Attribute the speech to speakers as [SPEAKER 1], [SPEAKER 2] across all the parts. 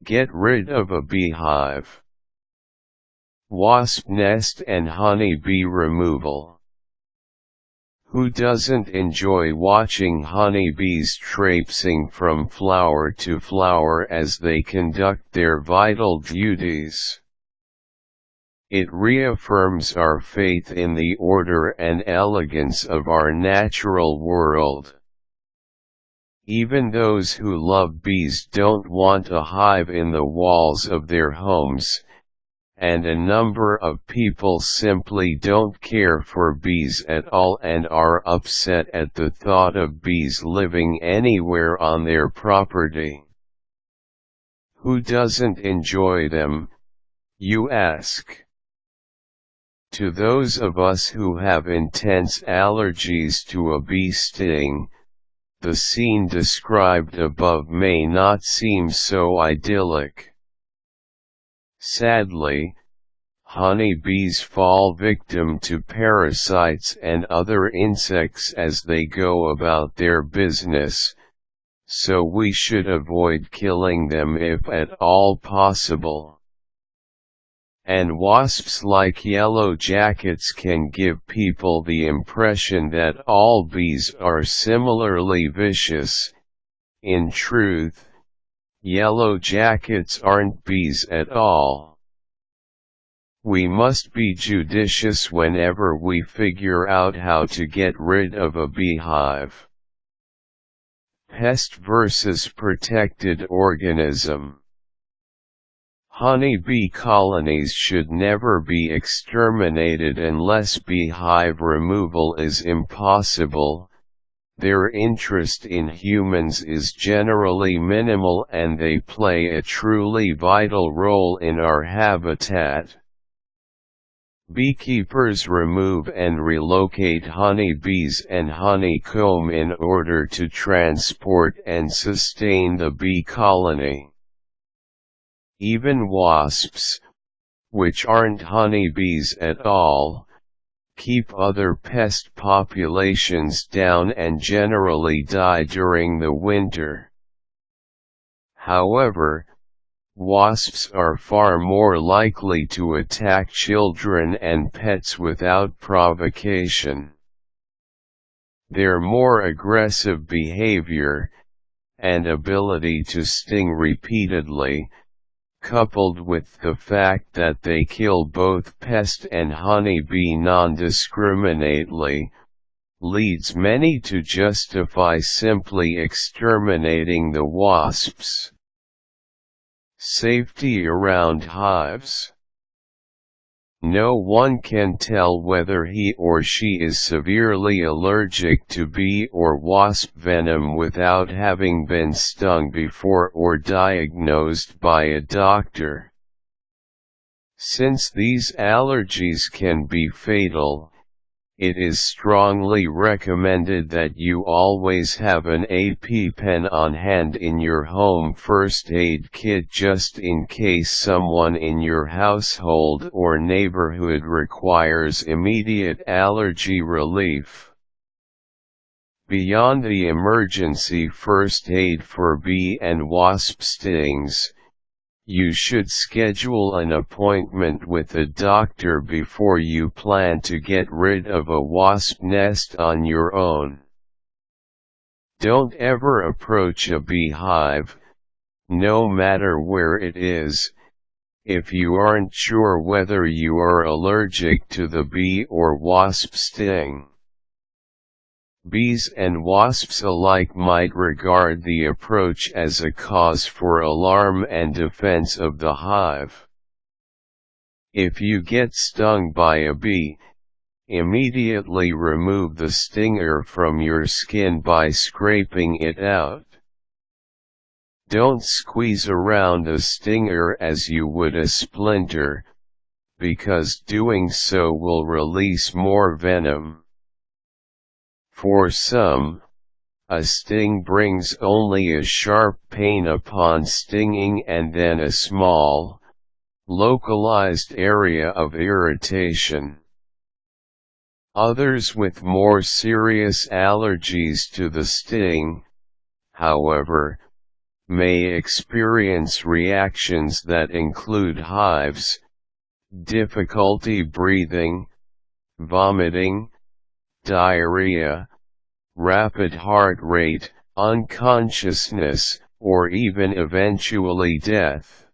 [SPEAKER 1] Get rid of a beehive. Wasp nest and honeybee removal. Who doesn't enjoy watching honeybees traipsing from flower to flower as they conduct their vital duties? It reaffirms our faith in the order and elegance of our natural world. Even those who love bees don't want a hive in the walls of their homes, and a number of people simply don't care for bees at all and are upset at the thought of bees living anywhere on their property. Who doesn't enjoy them, you ask? To those of us who have intense allergies to a bee sting, the scene described above may not seem so idyllic. Sadly, honeybees fall victim to parasites and other insects as they go about their business, so we should avoid killing them if at all possible. And wasps like yellow jackets can give people the impression that all bees are similarly vicious. In truth, yellow jackets aren't bees at all. We must be judicious whenever we figure out how to get rid of a beehive. Pest versus protected organism. Honeybee colonies should never be exterminated unless beehive removal is impossible. Their interest in humans is generally minimal and they play a truly vital role in our habitat. Beekeepers remove and relocate honeybees and honeycomb in order to transport and sustain the bee colony. Even wasps, which aren't honeybees at all, keep other pest populations down and generally die during the winter. However, wasps are far more likely to attack children and pets without provocation. Their more aggressive behavior, and ability to sting repeatedly, coupled with the fact that they kill both pest and honeybee non-discriminately, leads many to justify simply exterminating the wasps. Safety around hives. No one can tell whether he or she is severely allergic to bee or wasp venom without having been stung before or diagnosed by a doctor. Since these allergies can be fatal, it is strongly recommended that you always have an EpiPen on hand in your home first aid kit just in case someone in your household or neighborhood requires immediate allergy relief. Beyond the emergency first aid for bee and wasp stings, you should schedule an appointment with a doctor before you plan to get rid of a wasp nest on your own. Don't ever approach a beehive, no matter where it is, if you aren't sure whether you are allergic to the bee or wasp sting. Bees and wasps alike might regard the approach as a cause for alarm and defense of the hive. If you get stung by a bee, immediately remove the stinger from your skin by scraping it out. Don't squeeze around a stinger as you would a splinter, because doing so will release more venom. For some, a sting brings only a sharp pain upon stinging and then a small, localized area of irritation. Others with more serious allergies to the sting, however, may experience reactions that include hives, difficulty breathing, vomiting, diarrhea, rapid heart rate, unconsciousness, or even eventually death.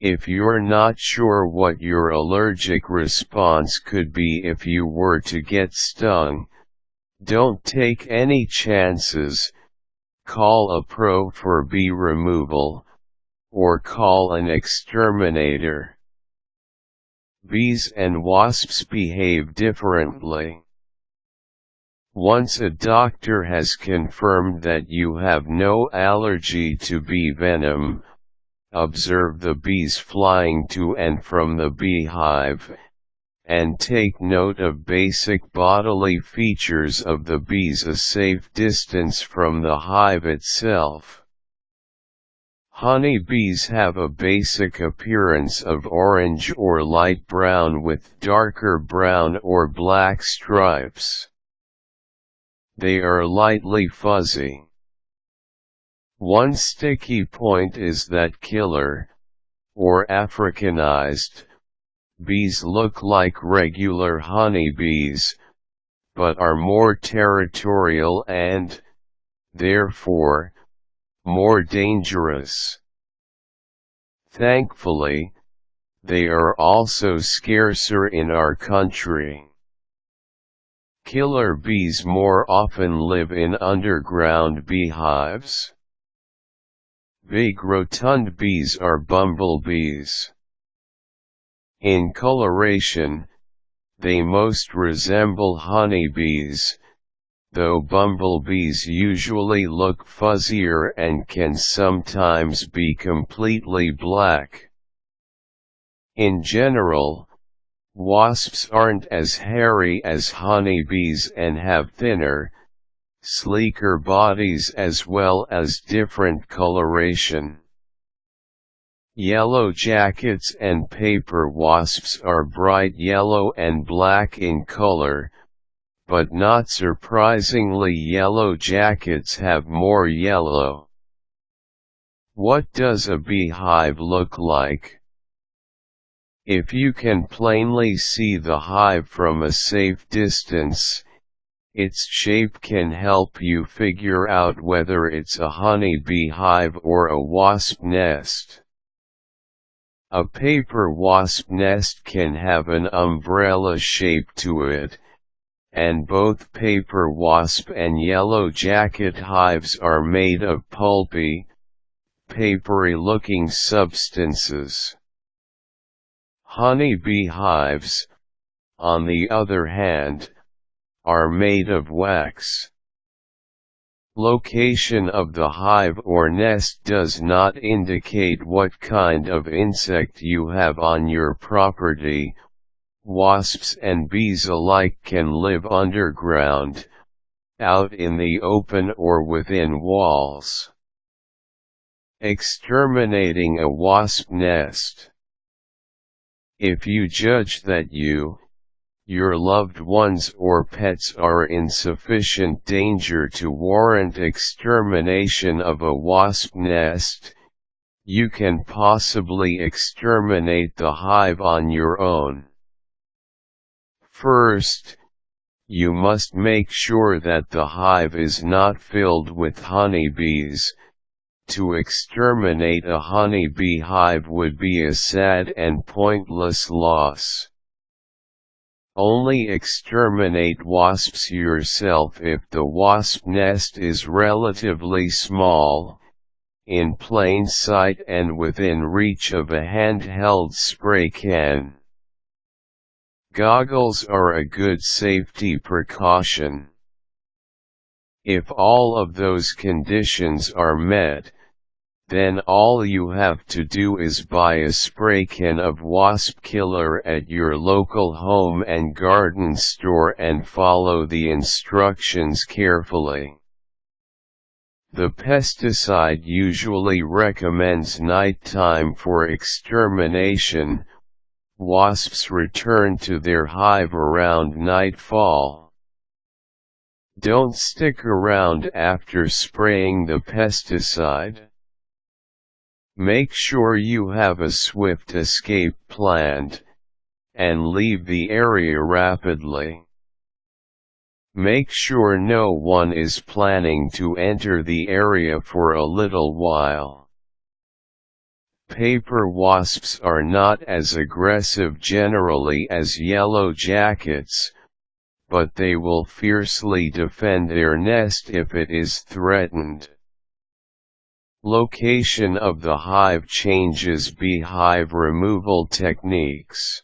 [SPEAKER 1] If you're not sure what your allergic response could be if you were to get stung, don't take any chances. Call a pro for bee removal, or call an exterminator. Bees and wasps behave differently. Once a doctor has confirmed that you have no allergy to bee venom, observe the bees flying to and from the beehive, and take note of basic bodily features of the bees a safe distance from the hive itself. Honeybees have a basic appearance of orange or light brown with darker brown or black stripes. They are lightly fuzzy. One sticky point is that killer, or Africanized, bees look like regular honeybees, but are more territorial and, therefore, more dangerous. Thankfully, they are also scarcer in our country. Killer bees more often live in underground beehives. Big rotund bees are bumblebees. In coloration, they most resemble honeybees, though bumblebees usually look fuzzier and can sometimes be completely black. In general, wasps aren't as hairy as honeybees and have thinner, sleeker bodies as well as different coloration. Yellow jackets and paper wasps are bright yellow and black in color, but not surprisingly yellow jackets have more yellow. What does a beehive look like? If you can plainly see the hive from a safe distance, its shape can help you figure out whether it's a honeybee hive or a wasp nest. A paper wasp nest can have an umbrella shape to it, and both paper wasp and yellow jacket hives are made of pulpy, papery-looking substances. Honeybee hives, on the other hand, are made of wax. Location of the hive or nest does not indicate what kind of insect you have on your property. Wasps and bees alike can live underground, out in the open or within walls. Exterminating a wasp nest. If you judge that you, your loved ones or pets are in sufficient danger to warrant extermination of a wasp nest, you can possibly exterminate the hive on your own. First, you must make sure that the hive is not filled with honeybees. To exterminate a honeybee hive would be a sad and pointless loss. Only exterminate wasps yourself if the wasp nest is relatively small, in plain sight and within reach of a handheld spray can. Goggles are a good safety precaution. If all of those conditions are met, then all you have to do is buy a spray can of wasp killer at your local home and garden store and follow the instructions carefully. The pesticide usually recommends nighttime for extermination. Wasps return to their hive around nightfall. Don't stick around after spraying the pesticide. Make sure you have a swift escape planned, and leave the area rapidly. Make sure no one is planning to enter the area for a little while. Paper wasps are not as aggressive generally as yellow jackets, but they will fiercely defend their nest if it is threatened. Location of the hive changes beehive removal techniques.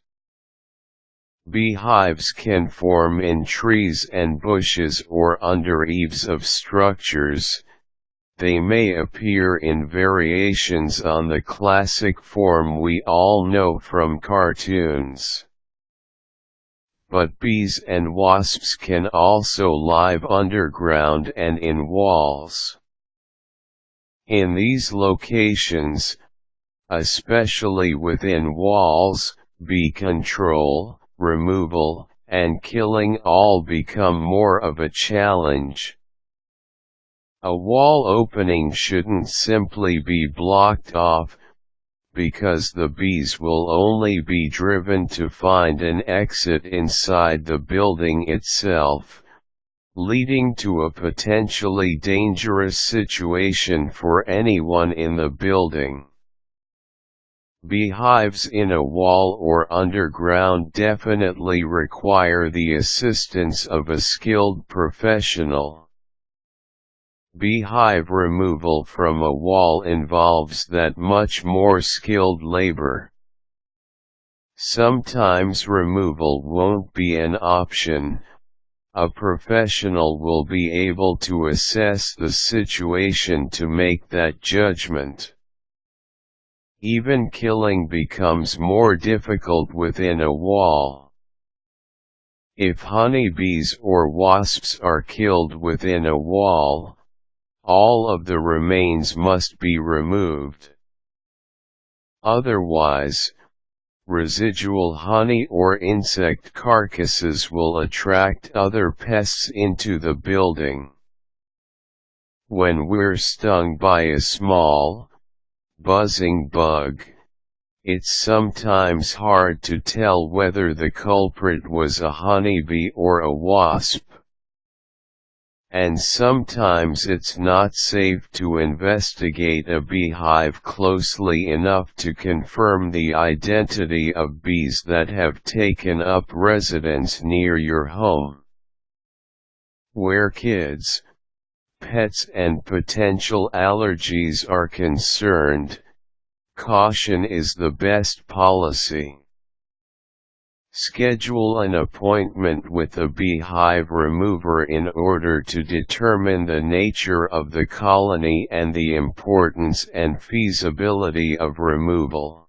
[SPEAKER 1] Beehives can form in trees and bushes or under eaves of structures. They may appear in variations on the classic form we all know from cartoons. But bees and wasps can also live underground and in walls. In these locations, especially within walls, bee control, removal, and killing all become more of a challenge. A wall opening shouldn't simply be blocked off, because the bees will only be driven to find an exit inside the building itself, leading to a potentially dangerous situation for anyone in the building. Beehives in a wall or underground definitely require the assistance of a skilled professional. Beehive removal from a wall involves that much more skilled labor. Sometimes removal won't be an option. A professional will be able to assess the situation to make that judgment. Even killing becomes more difficult within a wall. If honeybees or wasps are killed within a wall, all of the remains must be removed. Otherwise, residual honey or insect carcasses will attract other pests into the building. When we're stung by a small, buzzing bug, it's sometimes hard to tell whether the culprit was a honeybee or a wasp. And sometimes it's not safe to investigate a beehive closely enough to confirm the identity of bees that have taken up residence near your home. Where kids, pets and potential allergies are concerned, caution is the best policy. Schedule an appointment with a beehive remover in order to determine the nature of the colony and the importance and feasibility of removal.